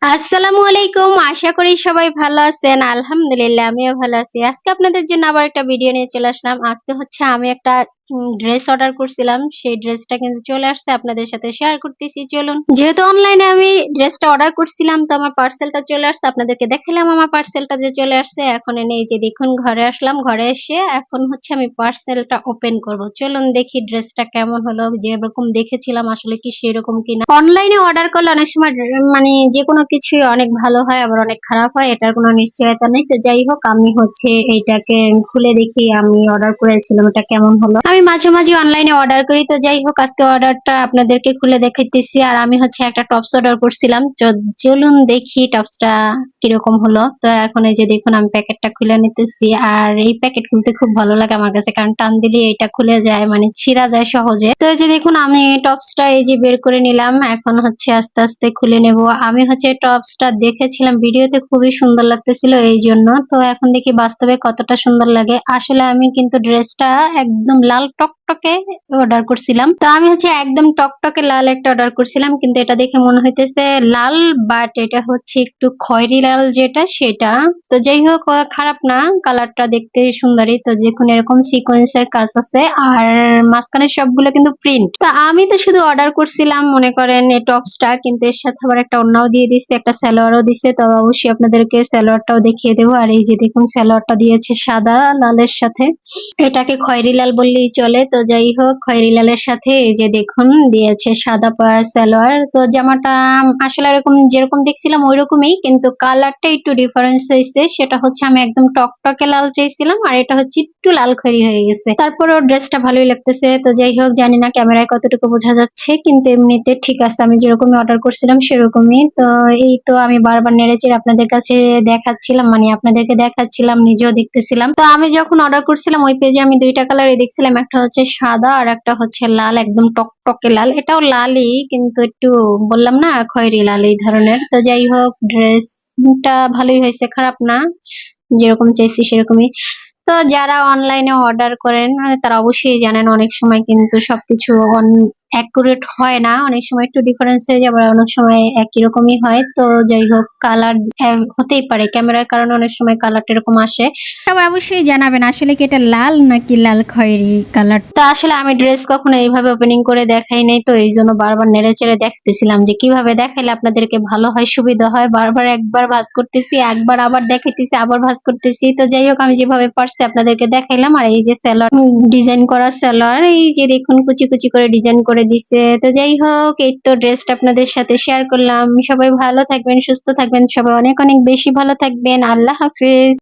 আসসালামু আলাইকুম। আশা করি সবাই ভালো আছেন। আলহামদুলিল্লাহ আমিও ভালো আছি। আজকে আপনাদের জন্য আবার একটা ভিডিও নিয়ে চলে আসলাম। আজকে হচ্ছে আমি একটা ড্রেস অর্ডার করছিলাম। সেই ড্রেসটা কিন্তু চলে আসছে। আপনাদের সাথে শেয়ার করতেছি চলুন। যেহেতু অনলাইনে আমি ড্রেসটা অর্ডার করছিলাম তো আমার পার্সেলটা চলে আসছে। আপনাদেরকে দেখালাম আমার পার্সেলটা যে চলে আসছে। এখন এনে এই যে দেখুন ঘরে আসলাম। ঘরে এসে এখন হচ্ছে আমি পার্সেলটা ওপেন করব। চলুন দেখি ড্রেসটা কেমন হলো। যেরকম দেখেছিলাম আসলে কি সেরকম কিনা। অনলাইনে অর্ডার করলে অনেক সময় মানে যেকোনো কিছুই অনেক ভালো হয় আবার অনেক খারাপ হয়, এটার কোনো নিশ্চয়তা নেই। তো যাই হোক আমি হচ্ছে এইটাকে খুলে দেখি আমি অর্ডার করেছিলাম এটা কেমন হলো। আমি মাঝে মাঝে অনলাইনে অর্ডার করি, তো যাই হোক আজকে অর্ডারটা আপনাদেরকে খুলে দেখাইতেছি। আর আমি হচ্ছে একটা টপস অর্ডার করছিলাম, চলুন দেখি টপসটা কিরকম হলো। তো এখন এই যে দেখুন আমি প্যাকেটটা খুলে নিতেছি। আর এই প্যাকেট খুলতে খুব ভালো লাগে আমার কাছে, কারণ টান দিলে এটা খুলে যায়, মানে ছিঁড়া যায় সহজে। তো এই যে দেখুন আমি টপসটা এই যে বের করে নিলাম। এখন হচ্ছে আস্তে আস্তে খুলে নেব। আমি হচ্ছে টপসটা দেখেছিলাম ভিডিওতে, খুবই সুন্দর লাগতেছিল এই জন্য। তো এখন দেখি বাস্তবে কতটা সুন্দর লাগে। আসলে আমি কিন্তু ড্রেসটা একদম লাল টকটকে অর্ডার করছিলাম। তো আমি হচ্ছে একদম টকটকে লাল একটা অর্ডার করছিলাম, কিন্তু এটা দেখে মনে হইতেছে লাল, বাট এটা হচ্ছে একটু খয়েরি লাল যেটা সেটা। তো যাই হোক খারাপ না, কালারটা দেখতে সুন্দরই। তো দেখুন এরকম সিকোয়েন্সের কাজ আছে আর মাঝখানে সবগুলো কিন্তু প্রিন্ট। তো আমি তো শুধু অর্ডার করছিলাম মনে করেন এই টপসটা, কিন্তু এর সাথে আবার একটা ওড়নাও দিয়ে দিচ্ছে, একটা সালোয়ারও দিচ্ছে। তো অবশ্যই আপনাদেরকে সালোয়ারটাও দেখিয়ে দেবো। আর এই যে দেখুন সালোয়ারটা দিয়েছে সাদা লালের সাথে, এটাকে খয়েরি লাল বললেই চলে। তো যাই হোক খয়েরি লালের সাথে এই যে দেখুন দিয়েছে সাদা সালোয়ার। তো জামাটা আসলে এরকম যেরকম দেখছিলাম ওই রকমই, কিন্তু কালারটা একটু ডিফারেন্স হয়েছে। সেটা হচ্ছে আমি একদম টকটকে লাল চাইছিলাম আর এটা হচ্ছে একটু লাল খয়েরি হয়ে গেছে। তারপরও ড্রেসটা ভালোই লাগতেছে। তো যাই হোক জানি না ক্যামেরায় কতটুকু বোঝা যাচ্ছে, কিন্তু এমনিতে ঠিক আছে, আমি যেরকমই অর্ডার করছিলাম সেরকমই। তো এই তো আমি বারবার নেড়েচেড়ে আপনাদের কাছে দেখাচ্ছিলাম, মানে আপনাদেরকে দেখাচ্ছিলাম, নিজেও দেখতেছিলাম। তো আমি যখন অর্ডার করছিলাম ওই পেজে আমি দুইটা কালারই দেখছিলাম, একটা হচ্ছে সাদা আর একটা হচ্ছে লাল, একদম টকটকে লাল। এটাও লালই কিন্তু একটু বললাম না খয়েরি লাল এই ধরনের। তো যাই হোক ড্রেসটা ভালোই হয়েছে, খারাপ না, যেরকম চাইছি সেরকমই। তো যারা অনলাইনে অর্ডার করেন তারা অবশ্যই জানেন অনেক সময় কিন্তু সবকিছু অ্যাকুরেট হয় না, অনেক সময় একটু ডিফারেন্স হয়ে যায়, আবার অনেক সময় একই রকমই হয়। তো যাই হোক কালার হতেই পারে, ক্যামেরার কারণে অনেক সময় কালারটা এরকম আসে। সবাই অবশ্যই জানাবেন আসলে কি এটা লাল নাকি লাল খয়েরি কালার। তো আসলে আমি ড্রেস কখনো এইভাবে ওপেনিং করে দেখাই নাই, তো এই জন্য বারবার নেড়ে চেড়ে দেখতেছিলাম যে কিভাবে দেখাইলে আপনাদেরকে ভালো হয়, সুবিধা হয়। বারবার একবার ভাঁজ করতেছি, একবার আবার দেখাইতেছি, আবার ভাঁজ করতেছি। তো যাই হোক আমি যেভাবে পারছি আপনাদেরকে দেখাইলাম। আর এই যে সালোয়ার ডিজাইন করা সালোয়ার, এই যে দেখুন কুচি কুচি করে ডিজাইন করে দিছে। তো যাই হোক এই তো ড্রেসটা আপনাদের সাথে শেয়ার করলাম। সবাই ভালো থাকবেন, সুস্থ থাকবেন, সবাই অনেক অনেক বেশি ভালো থাকবেন। আল্লাহ হাফিজ।